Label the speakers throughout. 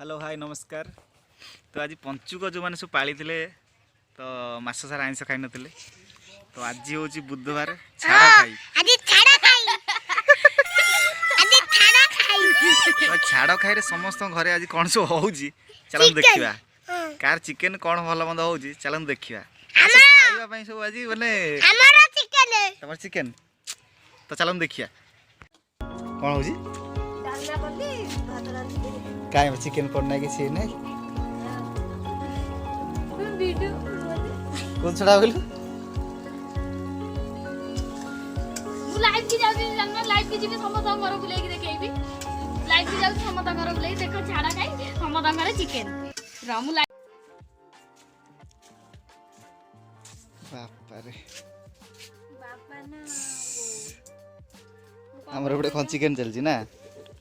Speaker 1: Hello hi नमस्कार। तो आज पंचुक जो मैंने सब पाली थे तो मास सारा आइंस खाई नथिले तो आज हूँ बुधवार छाड़ खाई तो छाड़ खाई रे समस्त घरे आज कौन सब हो चल देखा कार चिकेन कौन भल मंद हो चल देखा खाइबा सब आज मैंने तुम चिकेन तो चल देखिया कौन हो काय चिकेन पड़ना किसी नहीं कौन छड़ा बोल
Speaker 2: लाइव की जाऊ जानना लाइव की जीवे समस्त घर बुले के देखेबी लाइव की जाऊ समस्त घर बुले देखो छाड़ा खाई समस्त घर चिकेन रामू लाइव
Speaker 1: बाप रे
Speaker 2: बापा ना
Speaker 1: हमर बडे कोन चिकेन चलजी ना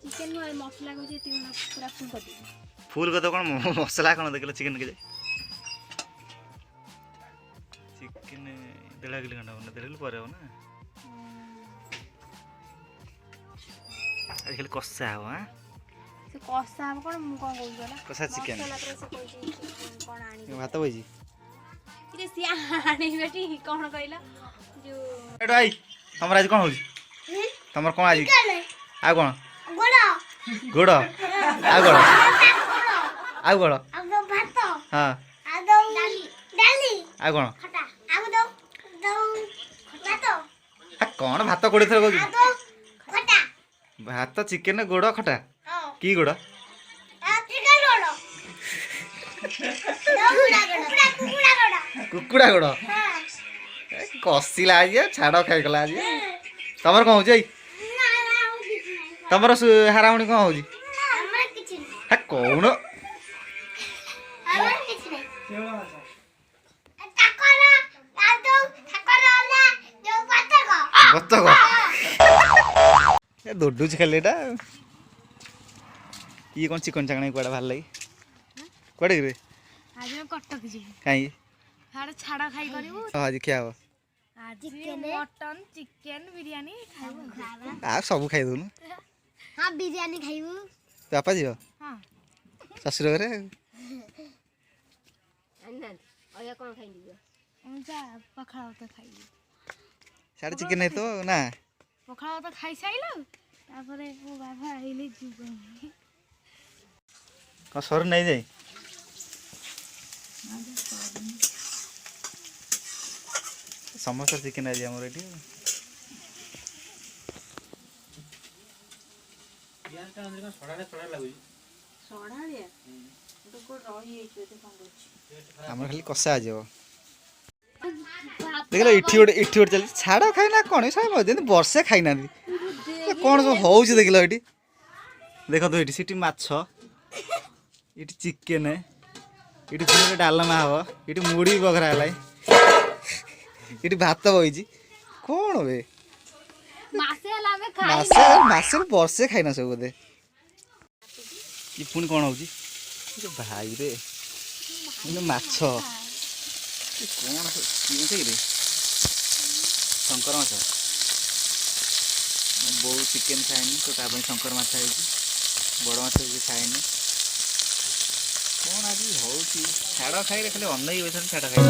Speaker 2: चिकेन में मसाला को जे पूरा फुल कर दी
Speaker 1: फुल को तो कोन मसाला कोन देखले चिकेन के चिकेन देला किलो घंटा बना देले पर हो ना आज खाली कसा हो हां
Speaker 2: से कसा हम कोन मु कोन कहू गला
Speaker 1: कसा चिकेन
Speaker 2: मसाला पर से कोई कोन आनी
Speaker 1: भात बजी
Speaker 2: रे सिया आनी बेटी कोन कहला जो
Speaker 1: एडो आई हमर आज कोन होजी तमर कोन आज आ कोन गोड़ आ गोड़ आ गोड़
Speaker 2: भात
Speaker 1: हां
Speaker 2: आ डाली
Speaker 1: आ कोन
Speaker 2: खटा आ दो भात
Speaker 1: आ कोन भात कोड़े थर को
Speaker 2: खटा
Speaker 1: भात चिकेन गोड़ खटा की गोड़
Speaker 2: चिकेन रोलो
Speaker 1: कुकुड़ा गोड़ कसिला आज छाड़ खाई गला आज तमर कोन होजी तमर हारामणी कोन होजी हा कोन बतक ए दोडुच खेलेटा ये कौन चिकन चाकना कुआडा भाल लगी कुआडे रे
Speaker 2: आज हम कटक जी
Speaker 1: काई
Speaker 2: हाड़े छाड़ा खाई करिवो
Speaker 1: आज क्या हो
Speaker 2: आज चिकेन मटन चिकेन बिरयानी खाइबो
Speaker 1: आ सब खाई दोनु
Speaker 2: हां बिरयानी खाइबो
Speaker 1: तो आपा जियो
Speaker 2: हां
Speaker 1: ससुर घरे
Speaker 2: अन्ना ओया कोन खाइ दियो जा पखाड़ा तो खाइबो
Speaker 1: साडे चिकेन नहीं तो ना
Speaker 2: पखाड़ा तो खाइ साइलो तापरे ओ बाबा आइले जुबो
Speaker 1: का सर नहीं जाई समोसा चिकेन आज हमर एठी यार का अंदर का सोडा लागुई
Speaker 2: सोडा रे तो को रही हे ते संगोची
Speaker 1: हमर खाली कसा आ जाओ देखलो इठी ओट चल छाड़ खाई ना कोन सब दिन वर्षे खाई ना कोन सब होउछ देखलो एठी देखो तो एठी सिटी माछ एठी चिकेन एठी फिर डालमा हो एठी मुड़ी बघरा लाई एठी भात बइजी कोन बे
Speaker 2: मासे ला में खाई
Speaker 1: मासे वर्षे खाई ना सब दे ई पुन कोन होउची ए भाई रे इन माछ कौन रे शंकर माछ बो चिकेन खाएनी तो शंकर माछ है बड़ माछ खाएनी कौन आज हो छाड़ खाई खाली अन्न ही छाड़ खाई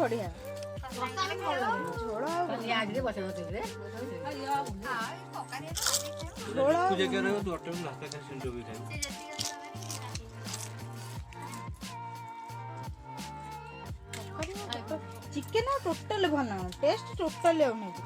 Speaker 3: ବଢିଆ ଝୋଳ ଆଉ ଝୋଳ ଚିକେନ ଟୋଟାଲି ଭଲ ଟେଷ୍ଟ ଟୋଟାଲି ଆଉ ନାହିଁ।